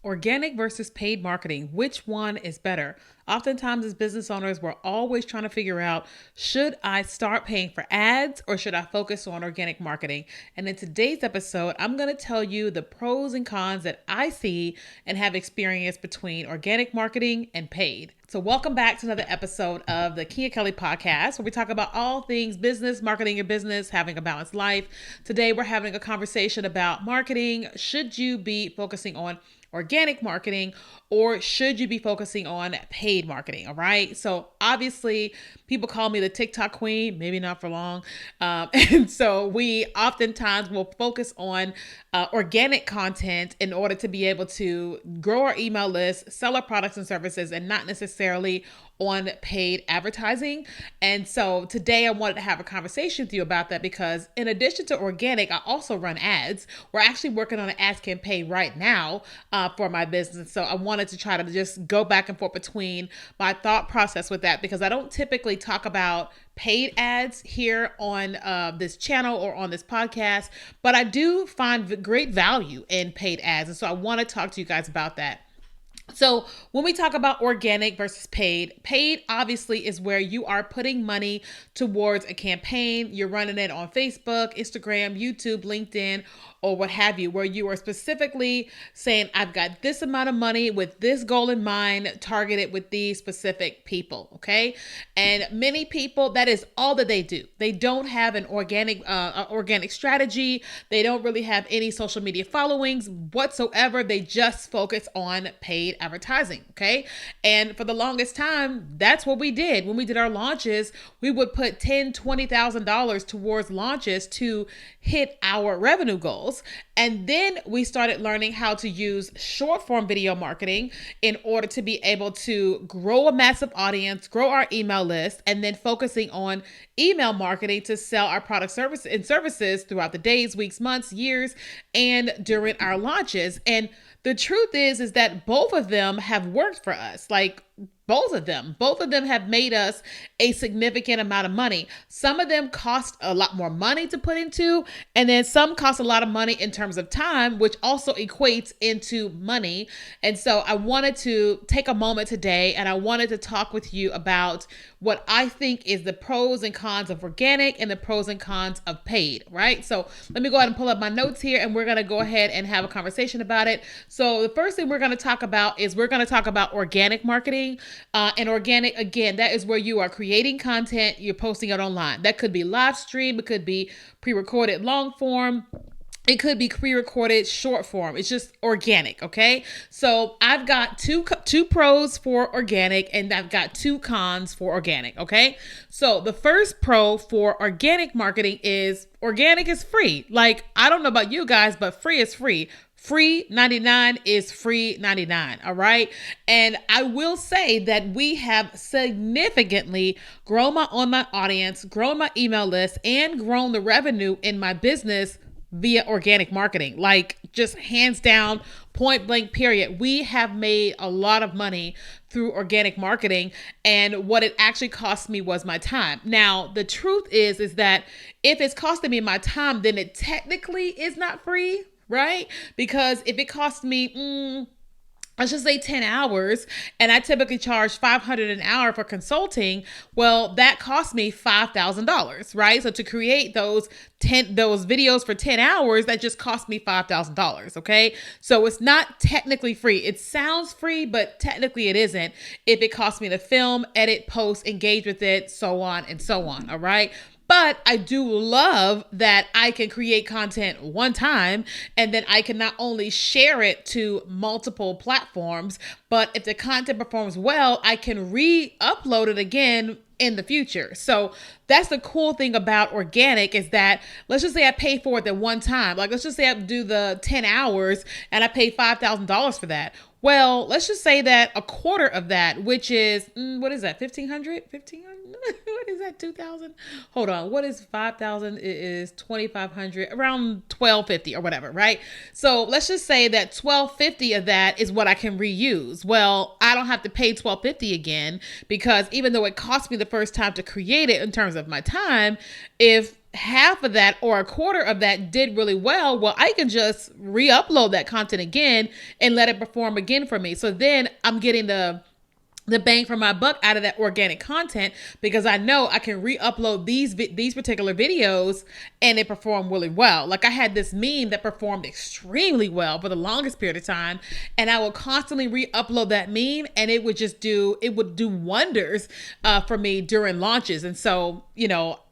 Organic versus paid marketing, which one is better? Oftentimes, as business owners, we're always trying to figure out, should I start paying for ads or should I focus on organic marketing? And in today's episode, I'm going to tell you the pros and cons that I see and have experienced between organic marketing and paid. So, welcome back to another episode of the Kia Kelly podcast, where we talk about all things business, marketing your business, having a balanced life. Today, we're having a conversation about marketing. Should you be focusing on organic marketing or should you be focusing on paid marketing? All right. So obviously people call me the TikTok queen, maybe not for long. And so we oftentimes will focus on organic content in order to be able to grow our email list, sell our products and services, and not necessarily on paid advertising. And so today I wanted to have a conversation with you about that because in addition to organic, I also run ads. We're actually working on an ads campaign right now for my business. So I wanted to try to just go back and forth between my thought process with that because I don't typically talk about paid ads here on this channel or on this podcast, but I do find great value in paid ads. And so I want to talk to you guys about that. So when we talk about organic versus paid obviously is where you are putting money towards a campaign. You're running it on Facebook, Instagram, YouTube, LinkedIn, or what have you, where you are specifically saying, I've got this amount of money with this goal in mind, targeted with these specific people. Okay. And many people, that is all that they do. They don't have an organic strategy. They don't really have any social media followings whatsoever. They just focus on paid advertising. Okay. And for the longest time, that's what we did. When we did our launches, we would put $10,000, $20,000 towards launches to hit our revenue goals. And then we started learning how to use short form video marketing in order to be able to grow a massive audience, grow our email list, and then focusing on email marketing to sell our product services throughout the days, weeks, months, years, and during our launches. And the truth is that both of them have worked for us. Like both of them have made us a significant amount of money. Some of them cost a lot more money to put into, and then some cost a lot of money in terms of time, which also equates into money. And so I wanted to take a moment today and I wanted to talk with you about what I think is the pros and cons of organic and the pros and cons of paid, right? So let me go ahead and pull up my notes here and we're going to go ahead and have a conversation about it. So the first thing we're going to talk about is we're going to talk about organic marketing. And organic, again, that is where you are creating content, you're posting it online. That could be live stream, it could be pre-recorded long form. It could be pre-recorded short form. It's just organic, okay? So I've got two pros for organic and I've got two cons for organic, okay? So the first pro for organic marketing is organic is free. Like, I don't know about you guys, but free is free. Free 99 is free 99. All right. And I will say that we have significantly grown my online audience, grown my email list, and grown the revenue in my business via organic marketing. Like, just hands down, point blank, period. We have made a lot of money through organic marketing, and what it actually cost me was my time. Now, the truth is that if it's costing me my time, then it technically is not free, right? Because if it costs me, let's just say 10 hours, and I typically charge $500 an hour for consulting, well, that cost me $5,000, right? So to create those videos for 10 hours, that just cost me $5,000, okay? So it's not technically free. It sounds free, but technically it isn't if it costs me to film, edit, post, engage with it, so on and so on, all right? But I do love that I can create content one time and then I can not only share it to multiple platforms, but if the content performs well, I can re-upload it again in the future. So that's the cool thing about organic is that, let's just say I pay for it at one time. Like, let's just say I do the 10 hours and I pay $5,000 for that. Well, let's just say that a quarter of that, which is, what is that? 1,500? 1,500? What is that? 2,000? Hold on. What is 5,000? It is 2,500, around 1,250 or whatever, right? So let's just say that 1,250 of that is what I can reuse. Well, I don't have to pay 1,250 again because even though it cost me the first time to create it in terms of my time, if half of that or a quarter of that did really well, I can just re-upload that content again and let it perform again for me. So then I'm getting the bang for my buck out of that organic content, because I know I can re-upload these particular videos and it performed really well. Like, I had this meme that performed extremely well for the longest period of time, and I will constantly re-upload that meme, and it would do wonders for me during launches. And so,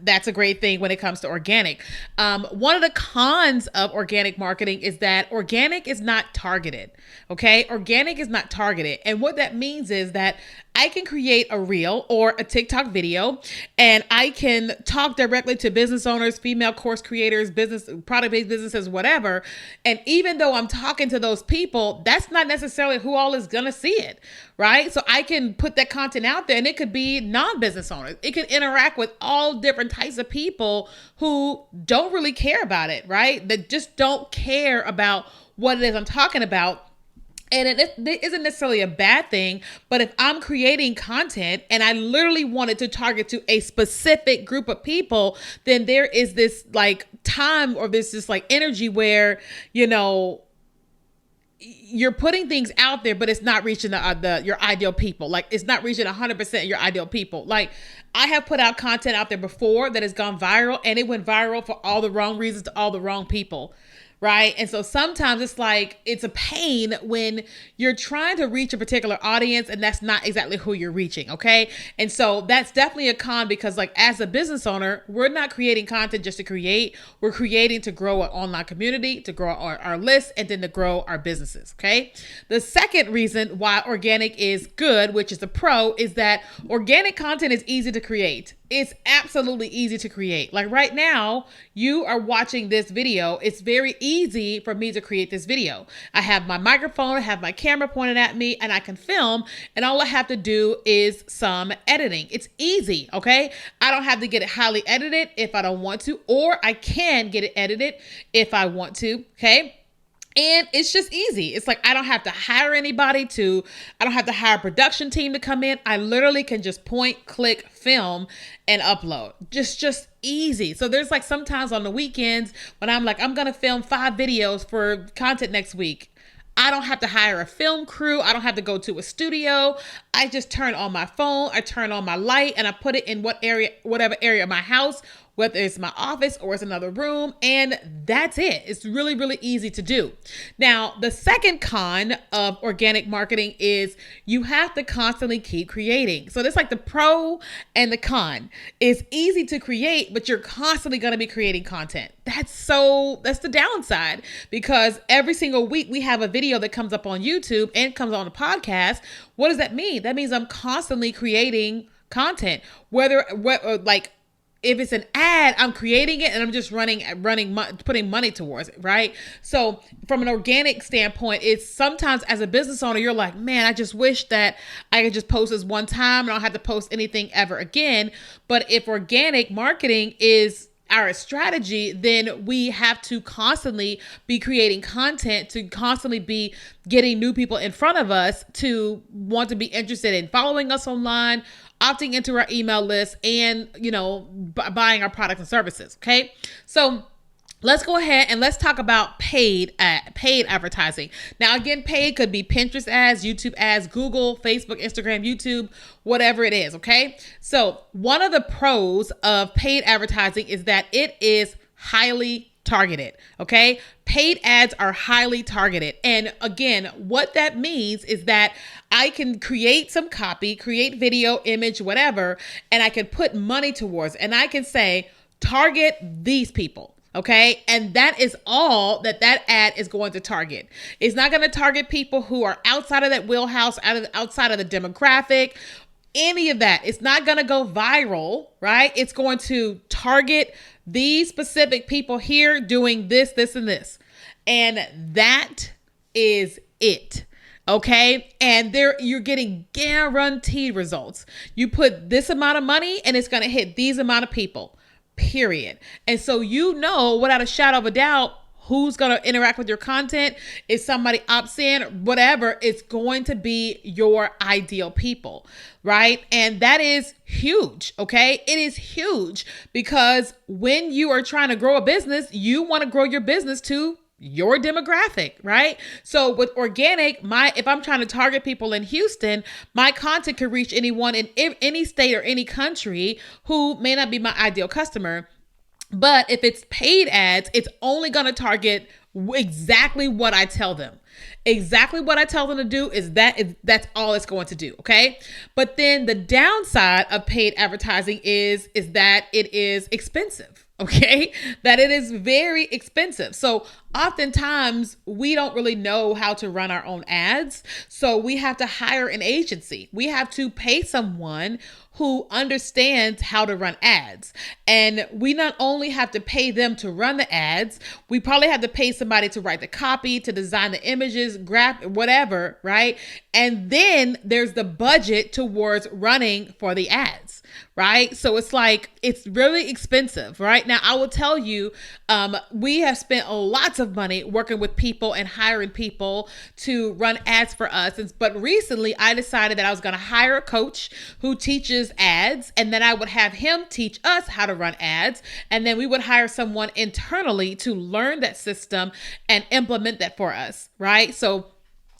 that's a great thing when it comes to organic. One of the cons of organic marketing is that organic is not targeted. Okay, organic is not targeted, and what that means is that I can create a reel or a TikTok video, and I can talk directly to business owners, female course creators, product-based businesses, whatever. And even though I'm talking to those people, that's not necessarily who all is going to see it, right? So I can put that content out there, and it could be non-business owners. It can interact with all different types of people who don't really care about it, right? That just don't care about what it is I'm talking about. And it isn't necessarily a bad thing, but if I'm creating content and I literally wanted to target to a specific group of people, then there is this like time, or this like energy where, you're putting things out there, but it's not reaching your ideal people. Like, it's not reaching 100% your ideal people. Like, I have put out content out there before that has gone viral, and it went viral for all the wrong reasons to all the wrong people. Right. And so sometimes it's a pain when you're trying to reach a particular audience and that's not exactly who you're reaching. Okay. And so that's definitely a con, because like, as a business owner, we're not creating content just to create. We're creating to grow an online community, to grow our list, and then to grow our businesses. Okay. The second reason why organic is good, which is the pro, is that organic content is easy to create. It's absolutely easy to create. Like, right now, you are watching this video. It's very easy for me to create this video. I have my microphone, I have my camera pointed at me, and I can film, and all I have to do is some editing. It's easy, okay? I don't have to get it highly edited if I don't want to, or I can get it edited if I want to, okay? And it's just easy. It's like, I don't have to hire anybody I don't have to hire a production team to come in. I literally can just point, click, film, and upload. Just easy. So there's like sometimes on the weekends when I'm like, I'm going to film 5 videos for content next week. I don't have to hire a film crew. I don't have to go to a studio. I just turn on my phone. I turn on my light, and I put it in whatever area of my house, whether it's my office or it's another room, and that's it. It's really, really easy to do. Now, the second con of organic marketing is you have to constantly keep creating. So that's like the pro and the con. It's easy to create, but you're constantly going to be creating content. That's the downside, because every single week we have a video that comes up on YouTube and comes on a podcast. What does that mean? That means I'm constantly creating content, if it's an ad, I'm creating it and I'm just putting money towards it, right? So from an organic standpoint, it's sometimes as a business owner, you're like, man, I just wish that I could just post this one time and I don't have to post anything ever again. But if organic marketing is our strategy, then we have to constantly be creating content, to constantly be getting new people in front of us to want to be interested in following us online, opting into our email list, and, buying our products and services. Okay. So let's go ahead and let's talk about paid advertising. Now, again, paid could be Pinterest ads, YouTube ads, Google, Facebook, Instagram, YouTube, whatever it is. Okay. So one of the pros of paid advertising is that it is highly targeted. Okay. Paid ads are highly targeted. And again, what that means is that I can create some copy, create video, image, whatever, and I can put money towards it. And I can say, target these people. Okay. And that is all that ad is going to target. It's not going to target people who are outside of that wheelhouse, outside of the demographic, any of that. It's not going to go viral, right? It's going to target these specific people here doing this, this, and this. And that is it. Okay. And you're getting guaranteed results. You put this amount of money and it's going to hit these amount of people, period. And so, without a shadow of a doubt, who's going to interact with your content, if somebody opts in, whatever, it's going to be your ideal people, right? And that is huge, okay? It is huge because when you are trying to grow a business, you want to grow your business to your demographic, right? So with organic, if I'm trying to target people in Houston, my content could reach anyone in any state or any country who may not be my ideal customer. But if it's paid ads, it's only going to target exactly what I tell them. Exactly what I tell them to do that's all it's going to do, okay? But then the downside of paid advertising is that it is expensive, okay? That it is very expensive. So oftentimes we don't really know how to run our own ads. So we have to hire an agency. We have to pay someone who understands how to run ads. And we not only have to pay them to run the ads, we probably have to pay somebody to write the copy, to design the images, graph, whatever, right? And then there's the budget towards running for the ads, right? So it's really expensive, right? Now, I will tell you, we have spent lots of money working with people and hiring people to run ads for us. But recently I decided that I was going to hire a coach who teaches ads, and then I would have him teach us how to run ads. And then we would hire someone internally to learn that system and implement that for us, right? So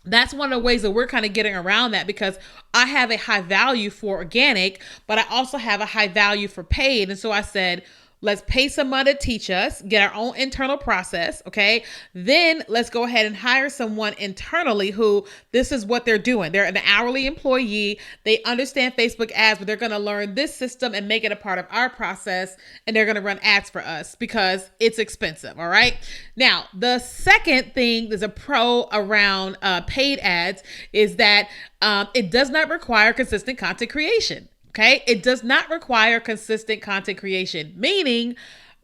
that's one of the ways that we're kind of getting around that, because I have a high value for organic, but I also have a high value for paid. And so I said, let's pay someone to teach us, get our own internal process, okay? Then let's go ahead and hire someone internally who this is what they're doing. They're an hourly employee. They understand Facebook ads, but they're going to learn this system and make it a part of our process, and they're going to run ads for us because it's expensive, all right? Now, the second thing, there's a pro around paid ads, is that it does not require consistent content creation. Okay. It does not require consistent content creation, meaning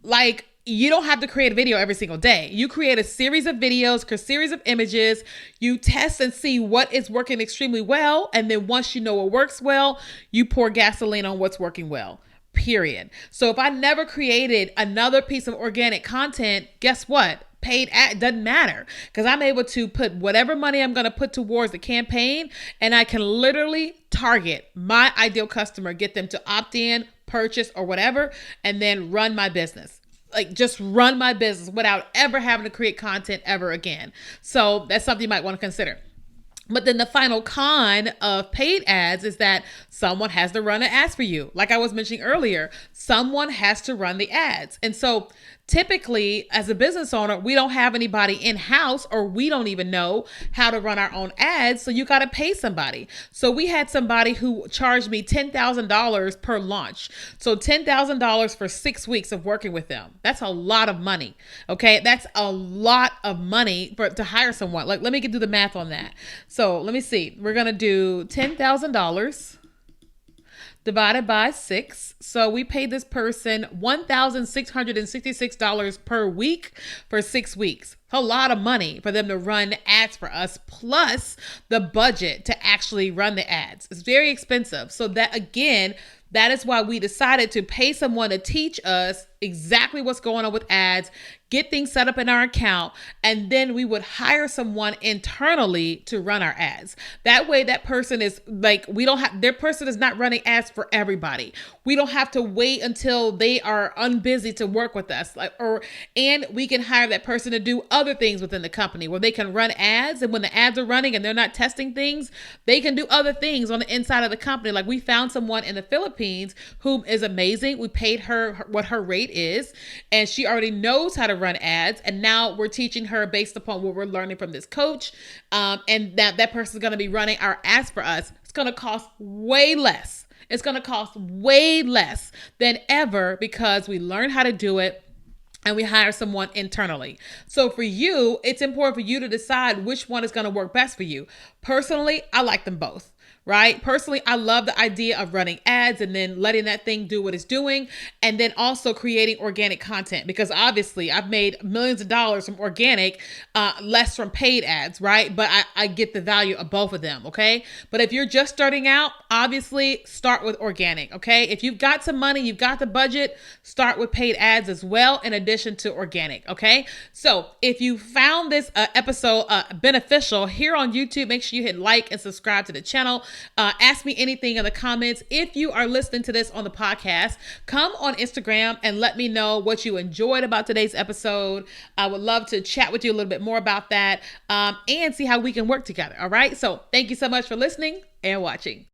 like you don't have to create a video every single day. You create a series of videos, a series of images. You test and see what is working extremely well. And then once you know what works well, you pour gasoline on what's working well. Period. So if I never created another piece of organic content, guess what? Paid ad doesn't matter, because I'm able to put whatever money I'm going to put towards the campaign, and I can literally target my ideal customer, get them to opt in, purchase, or whatever, and then run my business. Like just run my business without ever having to create content ever again. So that's something you might want to consider. But then the final con of paid ads is that someone has to run an ads for you. Like I was mentioning earlier, someone has to run the ads. And so typically as a business owner, we don't have anybody in-house, or we don't even know how to run our own ads. So you got to pay somebody. So we had somebody who charged me $10,000 per launch. So $10,000 for 6 weeks of working with them. That's a lot of money. Okay. That's a lot of money to hire someone. Like, let me do the math on that. So let me see. We're going to do $10,000 divided by 6. So we paid this person $1,666 per week for 6 weeks. A lot of money for them to run ads for us, plus the budget to actually run the ads. It's very expensive. So that, again, that is why we decided to pay someone to teach us exactly what's going on with ads, get things set up in our account, and then we would hire someone internally to run our ads. That way, that person is like, their person is not running ads for everybody. We don't have to wait until they are unbusy to work with us, and we can hire that person to do other things within the company where they can run ads. And when the ads are running and they're not testing things, they can do other things on the inside of the company. Like we found someone in the Philippines who is amazing. We paid her what her rate is, and she already knows how to run ads. And now we're teaching her based upon what we're learning from this coach. And that person's going to be running our ads for us. It's going to cost way less. It's going to cost way less than ever because we learned how to do it and we hire someone internally. So for you, it's important for you to decide which one is going to work best for you. Personally, I like them both. Right? Personally, I love the idea of running ads and then letting that thing do what it's doing, and then also creating organic content, because obviously I've made millions of dollars from organic, less from paid ads, right? But I get the value of both of them, okay? But if you're just starting out, obviously start with organic, okay? If you've got some money, you've got the budget, start with paid ads as well, in addition addition to organic. Okay. So if you found this episode beneficial here on YouTube, make sure you hit like and subscribe to the channel. Ask me anything in the comments. If you are listening to this on the podcast, come on Instagram and let me know what you enjoyed about today's episode. I would love to chat with you a little bit more about that and see how we can work together. All right. So thank you so much for listening and watching.